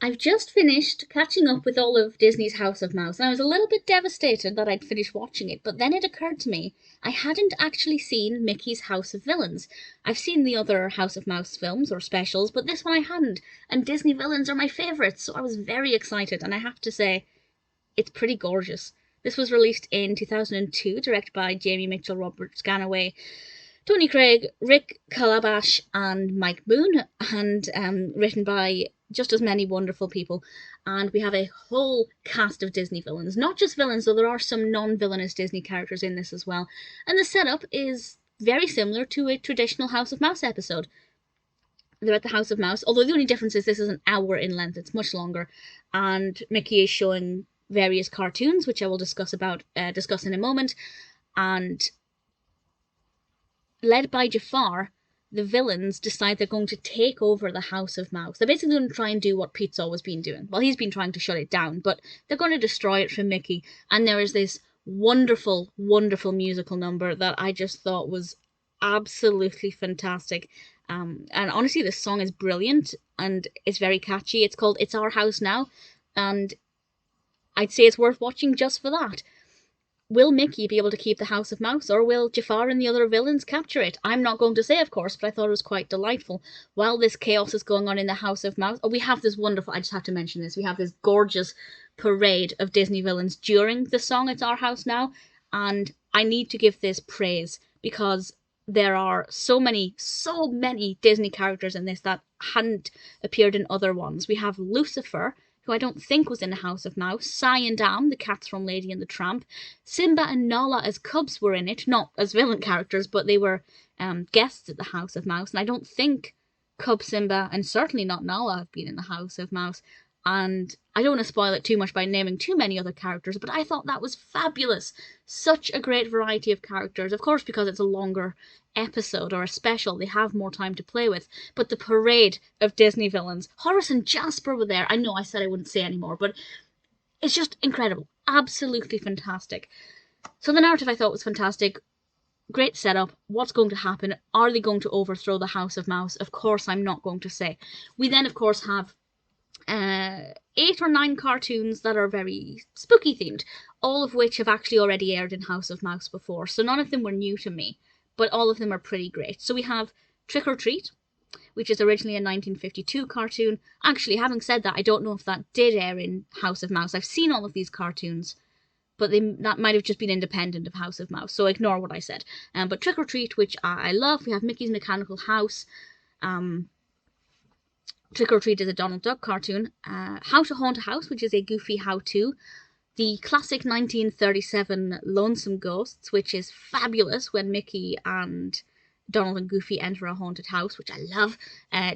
I've just finished catching up with all of Disney's House of Mouse, and I was a little bit devastated that I'd finished watching it, but then it occurred to me I hadn't actually seen Mickey's House of Villains. I've seen the other House of Mouse films or specials, but this one I hadn't, and Disney villains are my favourites, so I was very excited, and I have to say, it's pretty gorgeous. This was released in 2002, directed by Jamie Mitchell, Robert Scanaway, Tony Craig, Rick Calabash, and Mike Boone, and written by just as many wonderful people. And we have a whole cast of Disney villains. Not just villains, though there are some non-villainous Disney characters in this as well. And the setup is very similar to a traditional House of Mouse episode. They're at the House of Mouse, although the only difference is this is an hour in length, it's much longer. And Mickey is showing various cartoons, which I will discuss in a moment. And led by Jafar, the villains decide they're going to take over the House of Mouse. They're basically going to try and do what Pete's always been doing. Well, he's been trying to shut it down, but they're going to destroy it for Mickey. And there is this wonderful, wonderful musical number that I just thought was absolutely fantastic. And honestly, this song is brilliant, and it's very catchy. It's called It's Our House Now, and I'd say it's worth watching just for that. Will Mickey be able to keep the House of Mouse, or will Jafar and the other villains capture it? I'm not going to say, of course, but I thought it was quite delightful. While this chaos is going on in the House of Mouse, we have this wonderful, I just have to mention this, we have this gorgeous parade of Disney villains during the song It's Our House Now, and I need to give this praise, because there are so many Disney characters in this that hadn't appeared in other ones. We have Lucifer, who I don't think was in the House of Mouse, Cy and Dam, the cats from Lady and the Tramp, Simba and Nala as cubs were in it, not as villain characters, but they were guests at the House of Mouse, and I don't think Cub Simba, and certainly not Nala, have been in the House of Mouse. And I don't want to spoil it too much by naming too many other characters, but I thought that was fabulous. Such a great variety of characters. Of course, because it's a longer episode or a special, they have more time to play with. But the parade of Disney villains. Horace and Jasper were there. I know I said I wouldn't say anymore, but it's just incredible. Absolutely fantastic. So the narrative I thought was fantastic. Great setup. What's going to happen? Are they going to overthrow the House of Mouse? Of course, I'm not going to say. We then, of course, have 8 or 9 cartoons that are very spooky themed, all of which have actually already aired in House of Mouse before, so none of them were new to me, but all of them are pretty great. So we have Trick or Treat, which is originally a 1952 cartoon. Actually, having said that, I don't know if that did air in House of Mouse. I've seen all of these cartoons, but that might have just been independent of House of Mouse, so ignore what I said. But Trick or Treat, which I love. We have Mickey's Mechanical House. Trick or Treat is a Donald Duck cartoon. How to Haunt a House, which is a goofy how-to. The classic 1937 Lonesome Ghosts, which is fabulous when Mickey and Donald and Goofy enter a haunted house, which I love.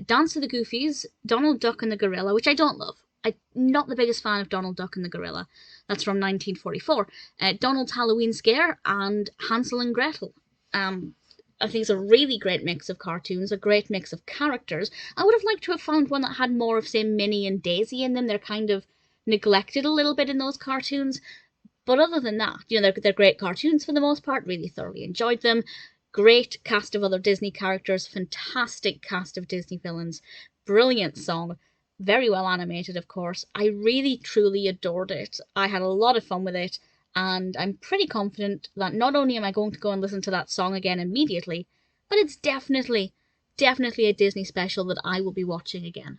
Dance of the Goofies, Donald Duck and the Gorilla, which I don't love. I'm not the biggest fan of Donald Duck and the Gorilla. That's from 1944. Donald's Halloween Scare, and Hansel and Gretel. I think it's a really great mix of cartoons, a great mix of characters. I would have liked to have found one that had more of, say, Minnie and Daisy in them. They're kind of neglected a little bit in those cartoons. But other than that, they're great cartoons for the most part. Really thoroughly enjoyed them. Great cast of other Disney characters. Fantastic cast of Disney villains. Brilliant song. Very well animated, of course. I really, truly adored it. I had a lot of fun with it. And I'm pretty confident that not only am I going to go and listen to that song again immediately, but it's definitely a Disney special that I will be watching again.